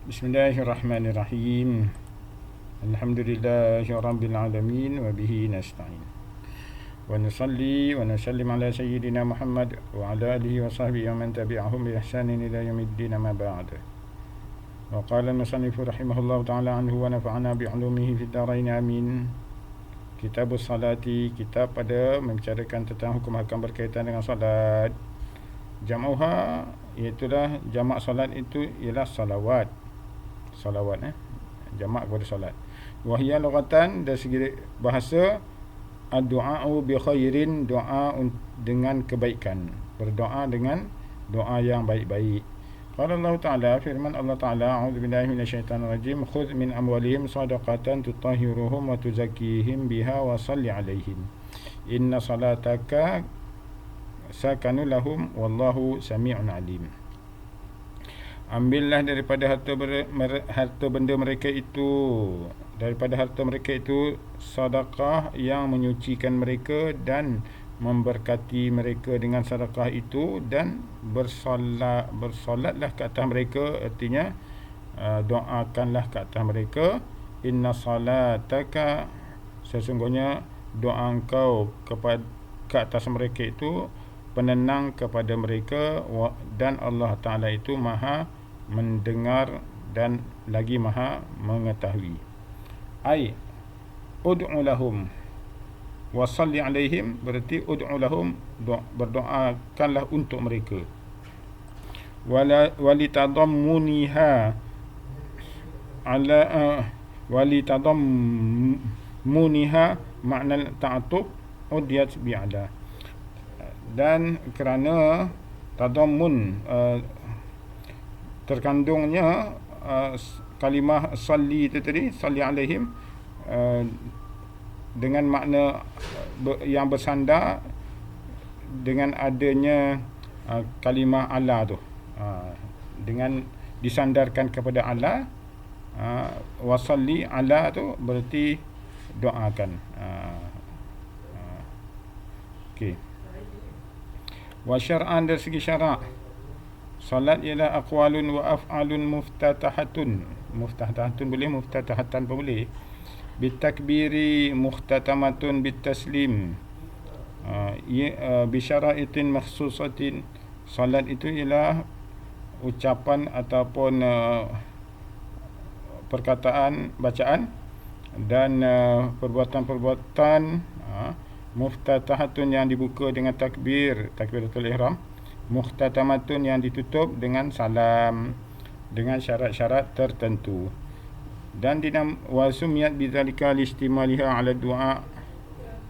Bismillahirrahmanirrahim. Alhamdulillahi rabbil alamin wa bihi nasta'in. Wa nusalli wa nusallim ala sayyidina Muhammad wa ala alihi wa sahbihi wa man tabi'ahum bi ihsanin ila yaumiddin ma ba'd. Wa qala al-musannif rahimahullahu ta'ala anhu wa nafa'ana bi 'ulumihi fid dharain amin. Kitabus salati, kitab pada membicarakan tentang hukum-hukum berkaitan dengan solat. Jam'uha, iaitulah jamak solat itu ialah salawat. Jamak kepada solat. Wahia lughatan, dari segi bahasa, ad-du'a'u bi khairin, doa dengan kebaikan, berdoa dengan doa yang baik-baik. Qala Allah Ta'ala, firman Allah Ta'ala, a'udzubillahi minasyaitanir rajim, khudh min amwalihim shadaqatan tutahhiruhum wa tuzakkihim biha wa shalli 'alaihim inna salataka sakanu lahum wallahu sami'un 'alim. Ambillah daripada harta benda mereka itu, daripada harta mereka itu sedekah yang menyucikan mereka dan memberkati mereka dengan sedekah itu, dan bersolatlah ke atas mereka, artinya doakanlah ke atas mereka. Inna salataka, sesungguhnya doa engkau ke atas mereka itu penenang kepada mereka, dan Allah Ta'ala itu maha mendengar dan lagi maha mengetahui. Ai ud'u lahum wa salli 'alaihim, berarti ud'u lahum, berdoakanlah untuk mereka. Walitadammuniha ala walitadammuniha makna ta'atuf udiyat bi'ala, dan kerana tadammun terkandungnya kalimah salli itu tadi, salli alaihim, dengan makna yang bersandar dengan adanya kalimah ala tu, dengan disandarkan kepada ala. Wasalli ala tu berarti doakan. Okey. Wa syar'an, dari segi syarak, salat ialah aqwalun wa af'alun muftatahatun. Muftatahatun boleh, muftatahatan pun boleh. Bitakbiri muhtatamatun bitaslim. Bisyara'itin makhsusatin. Salat itu ialah ucapan ataupun perkataan, bacaan, dan perbuatan-perbuatan muftatahatun yang dibuka dengan takbir, takbiratul ihram. Muhtatamatun yang ditutup dengan salam, dengan syarat-syarat tertentu. Dan wasumiyat bidzalika listimaliha ala du'a,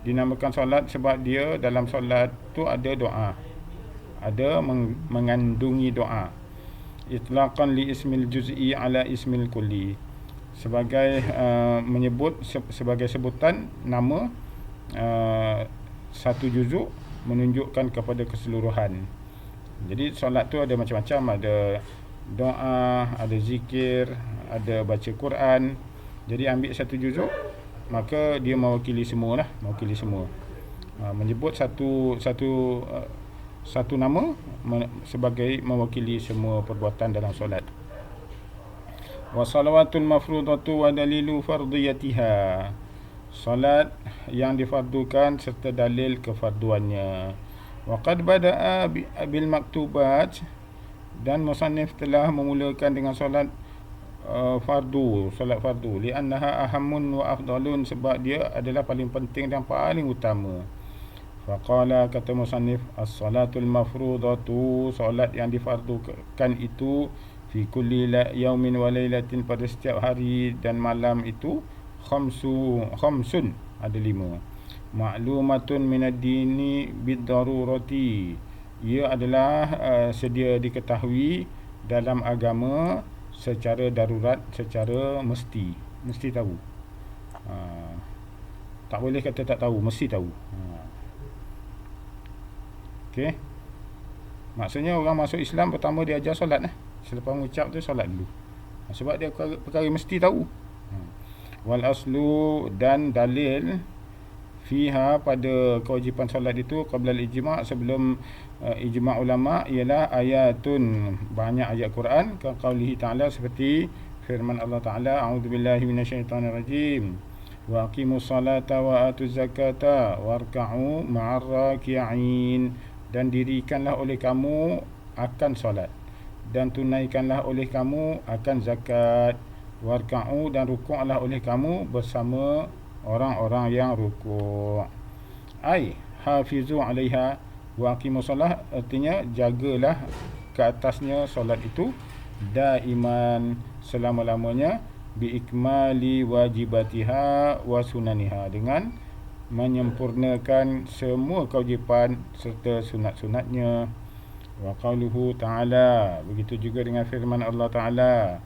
dinamakan solat sebab dia dalam solat tu ada doa, ada mengandungi doa. Itlaqan li ismil juz'i ala ismil kulli, sebagai menyebut sebagai sebutan nama satu juzuk menunjukkan kepada keseluruhan. Jadi solat tu ada macam-macam, ada doa, ada zikir, ada baca Quran. Jadi ambil satu juzuk, maka dia mewakili semua lah, mewakili semua. Menyebut satu nama sebagai mewakili semua perbuatan dalam solat. Wa salawatul mafrudatu wa dalilu fardiyatiha, salat yang difardukan serta dalil kefarduannya. Wa qad bada'a bil maktubat, dan musannif telah memulakan dengan solat fardu, solat fardu, li'annaha ahammun wa afdalun, sebab dia adalah paling penting dan paling utama. Faqala, kata musannif, as-salatul mafrudatu, solat yang difardukan itu, fi kulli yaumin wa lailatin, pada setiap hari dan malam itu, khamsun, ada 5. Ma'lumatun minad dini bid-darurati, ia adalah sedia diketahui dalam agama secara darurat, secara mesti tahu. Tak boleh kata tak tahu, mesti tahu. Okey. Maksudnya orang masuk Islam pertama dia ajar solat lah. Selepas mengucap tu solat dulu. Sebab dia perkara mesti tahu. Wal aslu, dan dalil, fiha, pada kewajipan solat itu, qabla al-ijma', sebelum ijma' ulama', ialah ayatun, banyak ayat Quran, ka qaulihi ta'ala, seperti firman Allah Ta'ala, a'udzubillahi minasyaitanirrajim, wa aqimus salata wa atuz zakata warka'u ma'ar raki'in, dan dirikanlah oleh kamu akan solat, dan tunaikanlah oleh kamu akan zakat, warka'u, dan rukuklah oleh kamu bersama orang-orang yang rukuk. Ai hafizu 'alaiha wa aqimus solah, artinya jagalah ke atasnya solat itu, daiman, selama-lamanya, biikmali wajibatiha wa sunaniha, dengan menyempurnakan semua kewajipan serta sunat-sunatnya. Wa qauluhu ta'ala, begitu juga dengan firman Allah Ta'ala,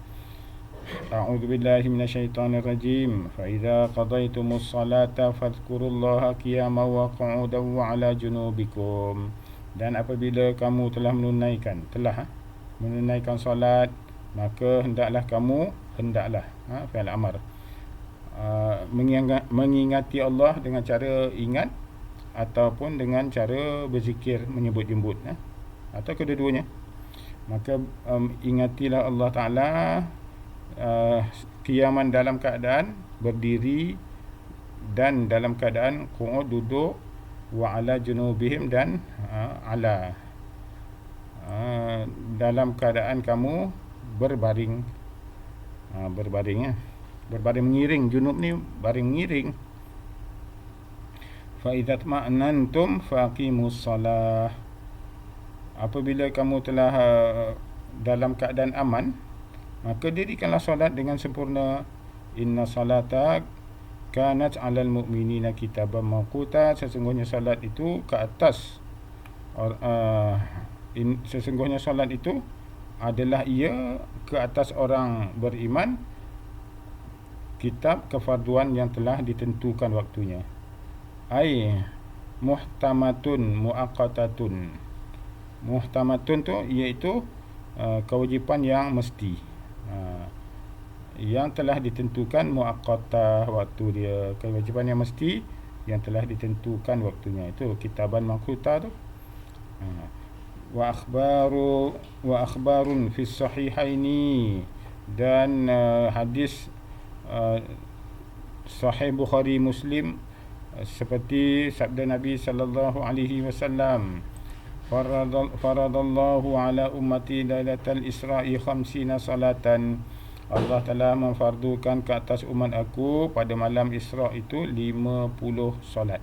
a'udzubillahi minasyaitonirrajim, fa idza qadaytumus salata fadhkurullaha qiyaman wa qu'udan wa 'ala junubikum, dan apabila kamu telah menunaikan solat, maka hendaklah fi'il amr, mengingati Allah dengan cara ingat ataupun dengan cara berzikir, menyebut-nyebut, atau kedua-duanya. Maka ingatilah Allah Ta'ala qiyaman, dalam keadaan berdiri, dan dalam keadaan qu'ud, duduk, wa 'ala junubihim, dan dalam keadaan kamu berbaring, berbaring mengiring. Junub ni baring mengiring. Fa idza tma'nantum faqimus salah, apabila kamu telah dalam keadaan aman, maka dirikanlah solat dengan sempurna. Inna salata kanat 'alal mu'minina kitaban mawquta, sesungguhnya solat itu ke atas sesungguhnya solat itu adalah ia ke atas orang beriman, kitab kefarduan yang telah ditentukan waktunya. Ai muhtamatun muaqqatatun. Muhtamatun tu iaitu kewajipan yang mesti, yang telah ditentukan, muaqqatah, waktu dia, kewajipan yang mesti yang telah ditentukan waktunya, itu kitaban mawquta tu. Wa akhbarun fi sahihaini, dan hadis sahih Bukhari Muslim, seperti sabda Nabi sallallahu alaihi wasallam, faradallahu ala ummati lailatal isra'i 50 salatan, Allah telah memfardukan ke atas umat aku pada malam Isra' itu 50 solat,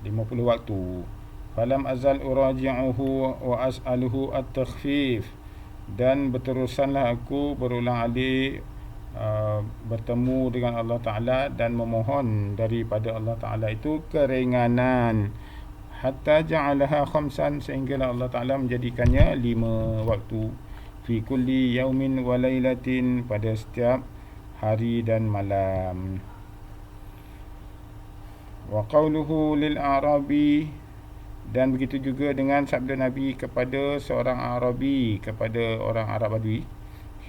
50 waktu. Falam azal uraji'uhu wa as'aluhu at-takhfif, dan berterusanlah aku berulang-alik bertemu dengan Allah Ta'ala dan memohon daripada Allah Ta'ala itu keringanan, hatta ja'alaha khamsan, sehinggalah Allah Ta'ala menjadikannya 5 waktu, fi kulli yaumin wa lailatin, pada setiap hari dan malam. Wa qawluhu lil a'rabi, dan begitu juga dengan sabda Nabi kepada seorang Arabi, kepada orang Arab Badui,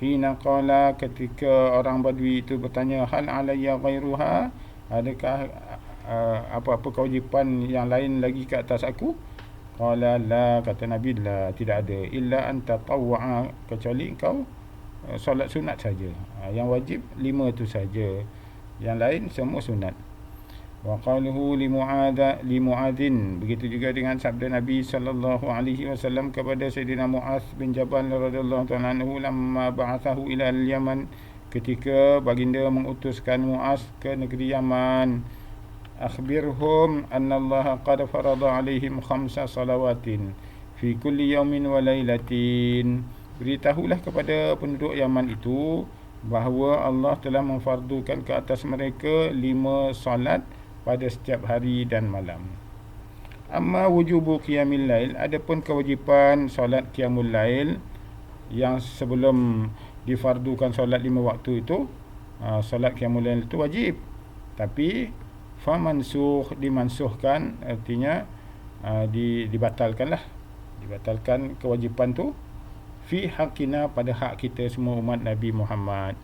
hina qala, ketika orang Badui itu bertanya, hal alayya ghairuha, adakah apa-apa kewajipan yang lain lagi ke atas aku? Qala la, kata Nabi, la, tidak ada, illa an tatawwa'a, kecuali engkau solat sunat saja. Yang wajib 5 itu saja, yang lain semua sunat. Wa qaluhu li Mu'adzin, begitu juga dengan sabda Nabi sallallahu alaihi wasallam kepada Sayyidina Mu'adz bin Jabal radhiyallahu ta'ala anhu, lamma ba'athahu ila al-Yaman, ketika baginda mengutuskan Mu'adz ke negeri Yaman, akhbirhum anna Allah qad farada alaihim 5 salawatin fi kulli yawmin wa lailatin, beritahulah kepada penduduk Yaman itu bahawa Allah telah memfardukan ke atas mereka 5 solat pada setiap hari dan malam. Amma wujubu qiyamil lail, adapun kewajipan solat qiyamul lail yang sebelum difardukan solat 5 waktu itu, solat qiyamul lail itu wajib, tapi famansuh, dimansuhkan, artinya dibatalkanlah, dibatalkan kewajipan tu, fi haqqina, pada hak kita semua umat Nabi Muhammad.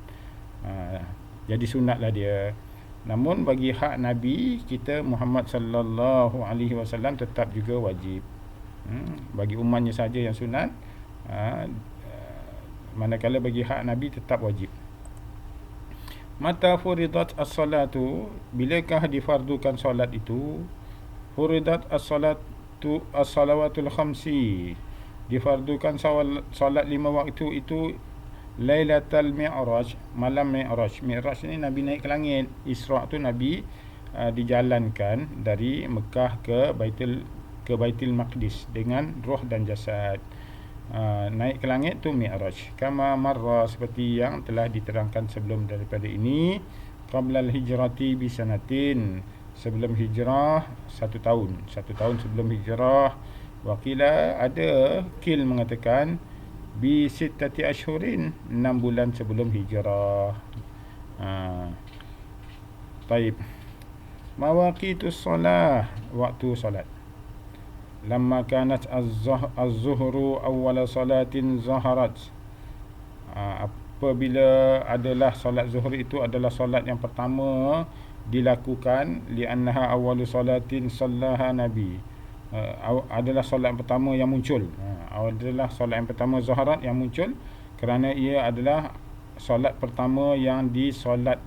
Jadi sunatlah dia. Namun bagi hak Nabi kita Muhammad sallallahu alaihi wasallam tetap juga wajib. Bagi umatnya saja yang sunat, manakala bagi hak Nabi tetap wajib. Mata furidat as-salatu, bilakah difardukan solat itu? Furidat as-salatu as-salawatul khamsi, difardukan solat 5 waktu itu Lailatul Mi'raj, malam Mi'raj. Mi'raj ni Nabi naik ke langit. Isra' tu Nabi dijalankan dari Mekah ke Baitul Maqdis dengan roh dan jasad. Naik ke langit tu Mi'raj. Kama marra, seperti yang telah diterangkan sebelum daripada ini. Qablal hijrati bisanatin, sebelum hijrah 1 tahun. 1 tahun sebelum hijrah. Wakila, ada kil mengatakan bi sittati ashhurin, 6 bulan sebelum hijrah. Taib. Mawaqitus solah, waktu solat. Lamma kanat az-zuhru awwala salatin zaharat, apabila adalah solat zuhur itu adalah solat yang pertama dilakukan, li'annaha awwalu salatin sallaha nabi, adalah solat pertama yang muncul. Adalah solat yang pertama zaharat yang muncul kerana ia adalah solat pertama yang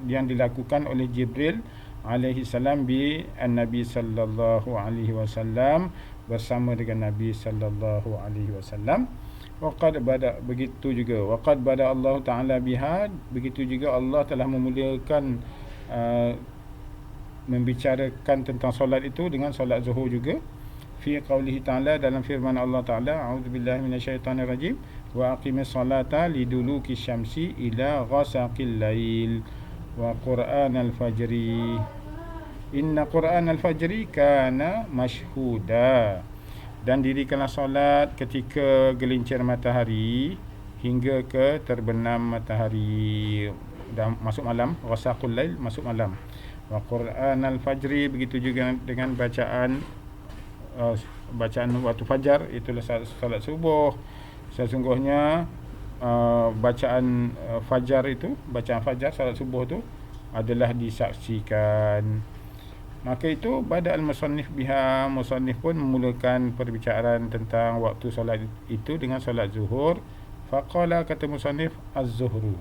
dilakukan oleh Jibril alaihi salam bi an-nabi sallallahu alaihi wasallam, bersama dengan Nabi sallallahu alaihi wasallam. Waqad bada, begitu juga waqad bada Allah taala biha, begitu juga Allah telah memulakan membicarakan tentang solat itu dengan solat zuhur juga. Fi qaulihi ta'ala, dalam firman Allah Ta'ala, a'udzubillahi minasyaitanir rajim, wa aqimis salata liduluki syamsi ila ghasaqil lail wa qur'anal fajri inna qur'anal fajri kana mashhuda, dan dirikanlah solat ketika gelincir matahari hingga ke terbenam matahari dan masuk malam. Ghasaqul lail, masuk malam. Wa qur'anal fajri, begitu juga dengan bacaan waktu fajar, itulah salat subuh. Sesungguhnya bacaan fajar itu, bacaan fajar salat subuh itu adalah disaksikan. Maka itu pada al-musannif biha, musannif pun memulakan perbicaraan tentang waktu solat itu dengan solat zuhur. Faqala, kata musannif, az-zuhru,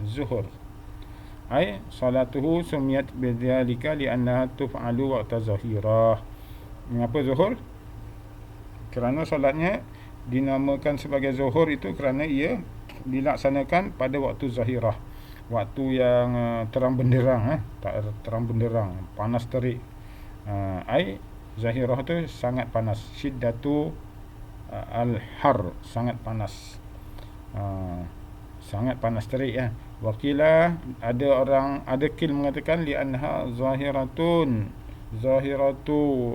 zuhur ay salatuhu sumiyat bidzalika li'annaha tuf'alu waqta zahirah. Mengapa zuhur? Kerana solatnya dinamakan sebagai zuhur itu kerana ia dilaksanakan pada waktu zahirah, waktu yang terang benderang, terang benderang, panas terik. Ai zahirah tu sangat panas, syiddatu al-har, sangat panas, sangat panas terik ya. Wakila, ada kil mengatakan li'anha zahiratu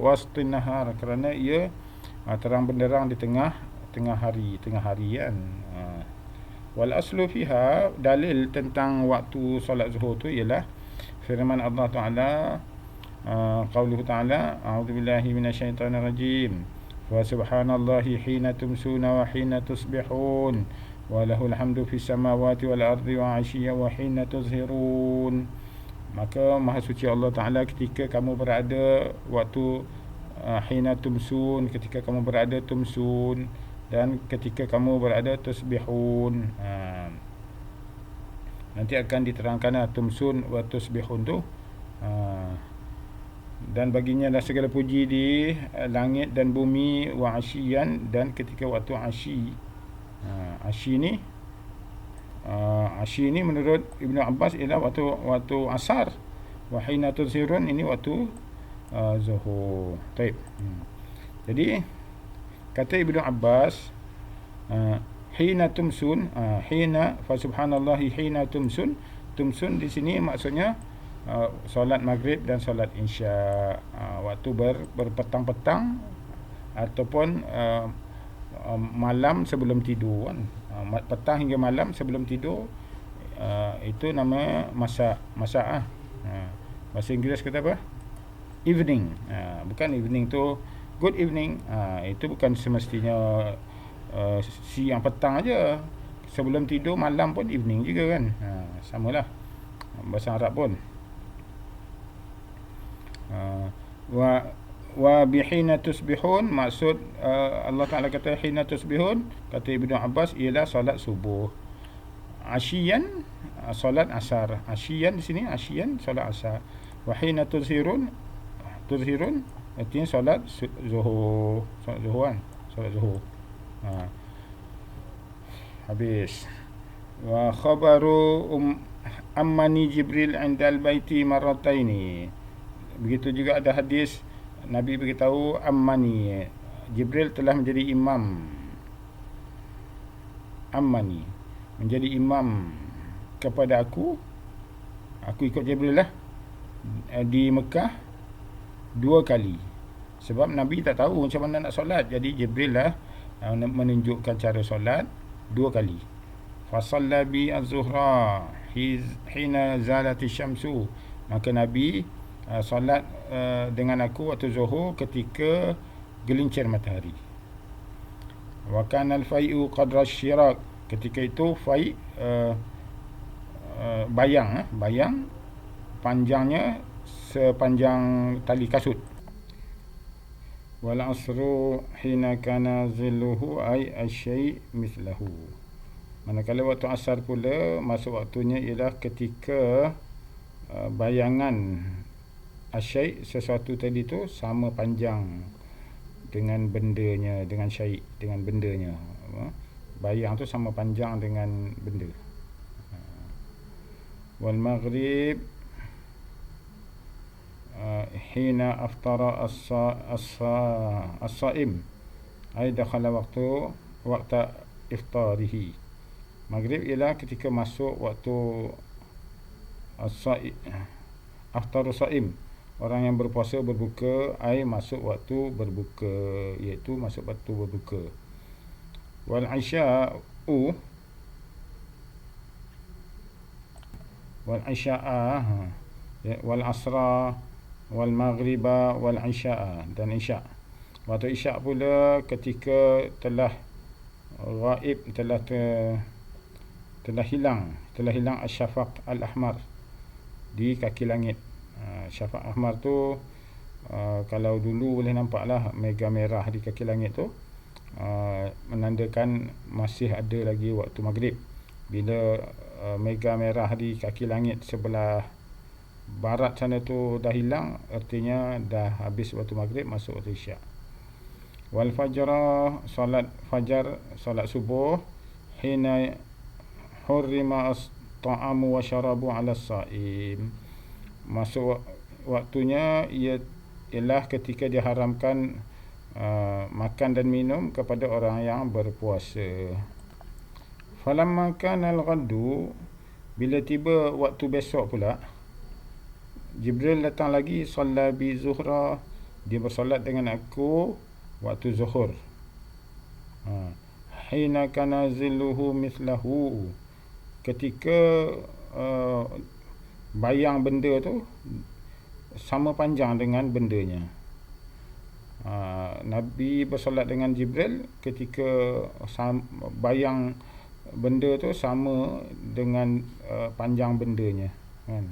wastin nahar, kerana ia terang benderang di tengah hari kan. Wal aslu fiha, dalil tentang waktu solat zuhur tu ialah firman Allah Taala, qauluhu Taala, a'udzubillahi minasyaitonir rajim, wa subhanallahi hina tumsuna wa hina tusbihun wa lahul hamdu fis samawati wal ardi wa 'ashiyya wa hina tuzhirun. Maka maha suci Allah Ta'ala ketika kamu berada waktu hina tumsun, ketika kamu berada tumsun, dan ketika kamu berada tusbihun. Nanti akan diterangkan tumsun wa tusbihun tu. Dan baginya lah segala puji di langit dan bumi, wa asyian, dan ketika waktu asyi. Asyi ni asyi ni menurut Ibnu Abbas ialah waktu asar. Wa hina tuzhirun, ini waktu zuhur. Baik. Jadi kata Ibnu Abbas, hina tumsun, hina fa subhanallahi hina tumsun. Tumsun di sini maksudnya solat maghrib dan solat isya, waktu berpetang-petang ataupun malam sebelum tidur kan. Petang hingga malam sebelum tidur, itu nama masa. Bahasa Inggeris kata apa? Evening. Bukan evening tu good evening. Itu bukan semestinya siang petang aja. Sebelum tidur malam pun evening juga kan. Samalah bahasa Arab pun. Wa wa bihina tusbihun, maksud Allah Taala kata hina tusbihun, kata Ibnu Abbas, ialah solat subuh. Asyian, solat asar. Asyian di sini, asyian solat asar. Wa hina tuzhirun, artinya solat zuhur. Solat zuhur kan, solat zuhur. Habis. Wa khabaru ammani Jibril indal baiti marrataini. Begitu juga ada hadis Nabi beritahu ammani, Jibril telah menjadi imam. Ammani, menjadi imam kepada aku ikut Jibril lah, di Mekah 2 kali. Sebab Nabi tak tahu macam mana nak solat, jadi Jibril lah menunjukkan cara solat 2 kali. Fasalla bi az-zuhra hina zalati syamsu, maka Nabi solat dengan aku waktu zuhur ketika gelincir matahari. Wa kana al-fai'u qadra asy-syirak, ketika itu fai' bayang panjangnya sepanjang tali kasut. Wal asru hina kana zilluhu ay asy-syai' mithlahu, manakala waktu asar pula, masuk waktunya ialah ketika bayangan asy-syai', sesuatu tadi tu sama panjang dengan bendanya, dengan syai', dengan bendanya. Bayang tu sama panjang dengan benda. Wal maghrib hina aftara as-saim ay dakhala waqta iftarihi. Maghrib ialah ketika masuk waktu aftaru saim, orang yang berpuasa berbuka, ay masuk waktu berbuka, iaitu masuk waktu berbuka. Wal isya'u wal asra wal maghriba wal isya'a, dan isya'. Waktu isya' pula ketika telah ghaib, telah hilang asyafaq al-ahmar di kaki langit. Syafaq ahmar tu kalau dulu boleh nampaklah mega merah di kaki langit tu, menandakan masih ada lagi waktu maghrib. Bila mega merah di kaki langit sebelah barat sana tu dah hilang, artinya dah habis waktu maghrib, masuk waktu isyak. Wal fajra, solat fajar, solat subuh, hina hurrima as-ta'amu wa syarabu 'ala as-sa'im, masuk waktunya ialah ketika diharamkan makan dan minum kepada orang yang berpuasa. Falamma kana al-ghaddu, bila tiba waktu besok pula, Jibril datang lagi, salla bi zuhra, dia bersolat dengan aku waktu zuhur. Hina kana zilluhu mithlahu, ketika bayang benda tu sama panjang dengan bendanya. Nabi bersolat dengan Jibril ketika bayang benda tu sama dengan panjang bendanya, kan?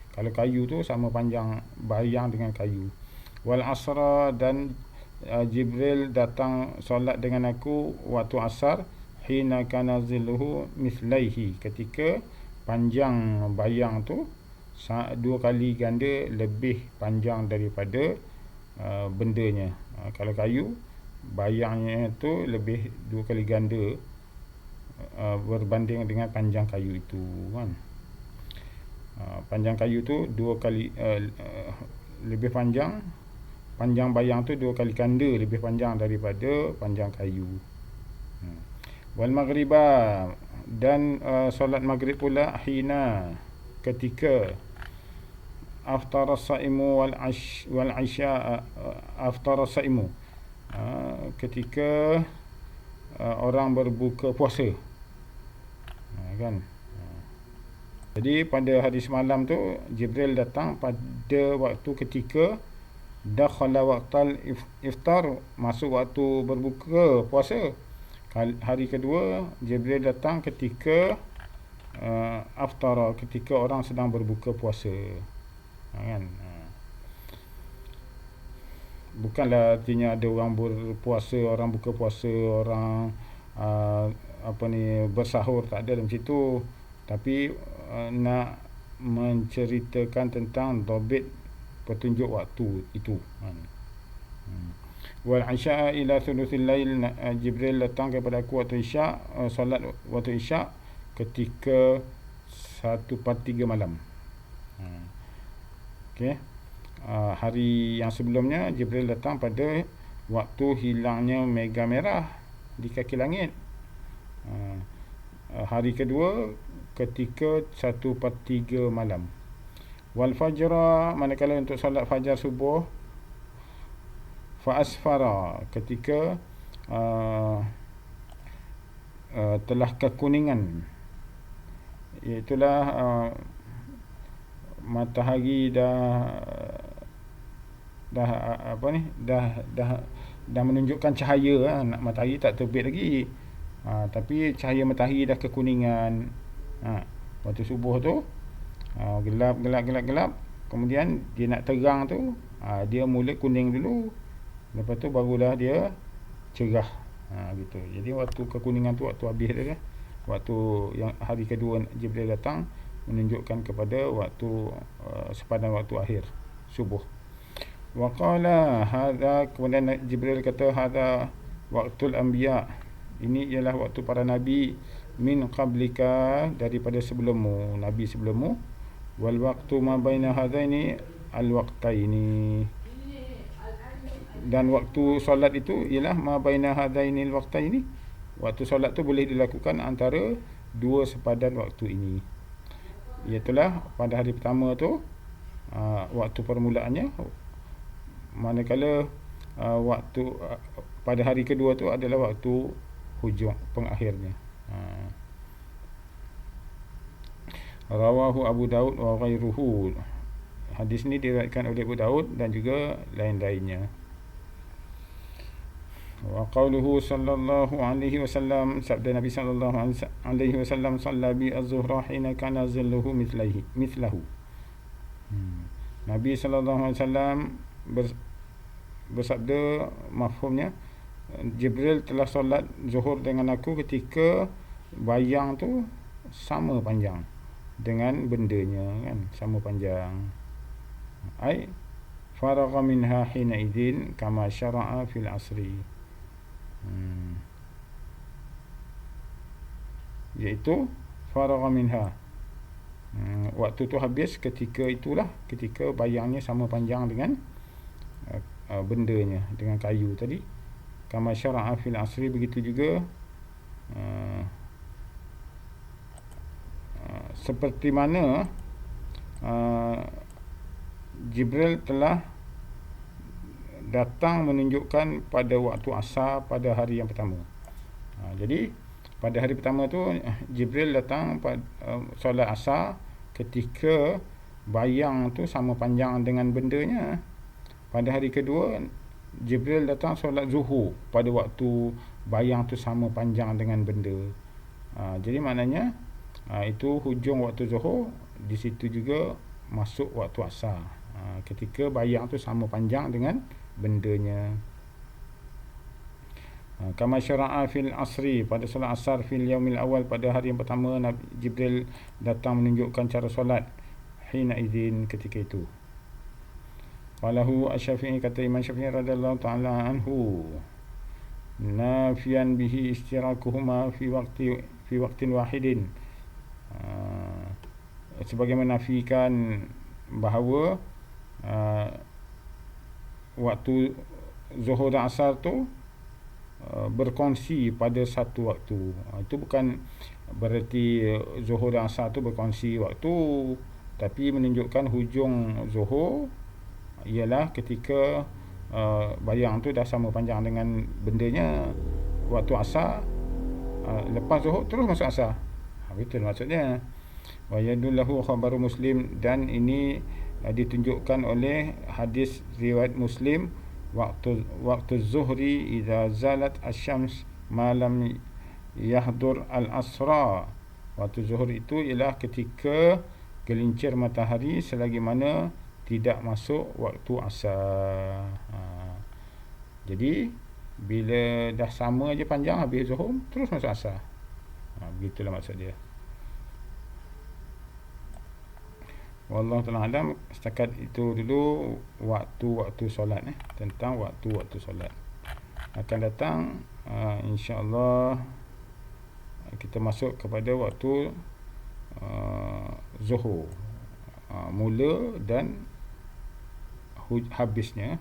Kalau kayu tu sama panjang bayang dengan kayu. Wal asra, dan Jibril datang solat dengan aku waktu asar, hina kana zilluhu mithlaihi, ketika panjang bayang tu 2 kali ganda lebih panjang daripada bendanya. Kalau kayu, bayangnya tu lebih 2 kali ganda berbanding dengan panjang kayu itu, kan? Panjang kayu tu 2 kali lebih panjang bayang tu 2 kali ganda lebih panjang daripada panjang kayu. Wal maghriba, dan solat maghrib pula, hina, ketika aftara saimu wal isya, aftara saimu, ketika orang berbuka puasa, kan? Jadi pada hari semalam tu Jibril datang pada waktu ketika dakhala waqtal iftar, masuk waktu berbuka puasa. Hari kedua Jibril datang ketika aftara, ketika orang sedang berbuka puasa, kan? bukanlah artinya ada orang berpuasa, orang buka puasa, orang bersahur, tak ada dalam situ. Tapi nak menceritakan tentang dobit petunjuk waktu itu. Wal isya ila thuluthil lail, Jibril datang kepada aku waktu isya, solat waktu isya ketika 1/3 malam. Okey. Hari yang sebelumnya Jibril datang pada waktu hilangnya mega merah di kaki langit. Hari kedua ketika 1/3 malam. Wal fajra, manakala untuk solat fajar subuh, fa asfara, ketika telah kekuningan, iaitulah matahari dah menunjukkan cahaya. Matahari tak terbit lagi, tapi cahaya matahari dah kekuningan. Waktu subuh tu gelap, kemudian dia nak terang tu, dia mula kuning dulu, lepas tu barulah dia cerah. Gitu. Jadi waktu kekuningan tu waktu habis dia, waktu yang hari kedua Jibril datang, menunjukkan kepada waktu sepadan waktu akhir subuh. Wa qala hadza, kemudian Jibril kata, hadza waqtul anbiya, ini ialah waktu para nabi, min qablika, daripada sebelummu, nabi sebelummu. Wal waqtu ma baina hadaini al waqtaini, dan waktu solat itu ialah ma baina hadaini al waqtaini, waktu solat tu boleh dilakukan antara dua sepadan waktu ini. Iaitulah pada hari pertama tu waktu permulaannya, manakala waktu pada hari kedua tu adalah waktu hujung pengakhirnya. Rawahu Abu Daud wa ghairuhu, hadis ni diriwayatkan oleh Abu Daud dan juga lain-lainnya. Wa qauluhu sallallahu alaihi wasallam, sabda Nabi sallallahu alaihi wasallam, shalla bi az-zuhra hina kana zilluhu mithlahu. Nabi sallallahu alaihi wasallam bersabda, mafhumnya, Jibril telah solat zuhur dengan aku ketika bayang tu sama panjang dengan bendanya, kan, sama panjang. Ai faragha minha hina idzin kama syara'a fil asri, iaitu faragha minha, waktu tu habis ketika itulah, ketika bayangnya sama panjang dengan bendanya, dengan kayu tadi. Kama syara'a fil asri, begitu juga seperti mana Jibril telah datang menunjukkan pada waktu asar pada hari yang pertama. Jadi pada hari pertama tu Jibril datang solat asar ketika bayang tu sama panjang dengan bendanya. Pada hari kedua Jibril datang solat zuhur pada waktu bayang tu sama panjang dengan benda. Jadi maknanya itu hujung waktu zuhur, di situ juga masuk waktu asar, ketika bayang tu sama panjang dengan bendanya. Kama syara'a fil asri, pada solat asar, fil yaumil awal, pada hari yang pertama Nabi Jibril datang menunjukkan cara solat, hina idzin, ketika itu. Walahu asy-Syafi'i, kata Imam Syafi'i radhiyallahu ta'ala anhu, nafiyan bihi istirakuhuma fi waqtin wahidin, sebagai menafikan bahawa waktu zuhur dan asar tu berkongsi pada satu waktu. Itu bukan bererti zuhur dan asar tu berkongsi waktu, tapi menunjukkan hujung zuhur ialah ketika bayang tu dah sama panjang dengan bendanya. Waktu asar, lepas zuhur terus masuk asar. Betul maksudnya. Wa yadullahu khabaru Muslim, dan ini ditunjukkan oleh hadis riwayat Muslim, waktu zuhri idza zalat asy-syams ma lam yahdur al-asra. Waktu zuhur itu ialah ketika gelincir matahari selagi mana tidak masuk waktu asar. Jadi bila dah sama je panjang, habis zuhur terus masuk asar. Begitulah maksud dia. Wallahu ta'ala alam. Setakat itu dulu waktu-waktu solat, tentang waktu-waktu solat. Akan datang insya-Allah kita masuk kepada waktu zuhur, mula dan habisnya.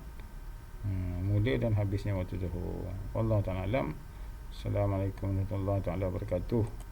Mula dan habisnya waktu zuhur. Wallahu ta'ala alam. Assalamualaikum warahmatullahi wabarakatuh.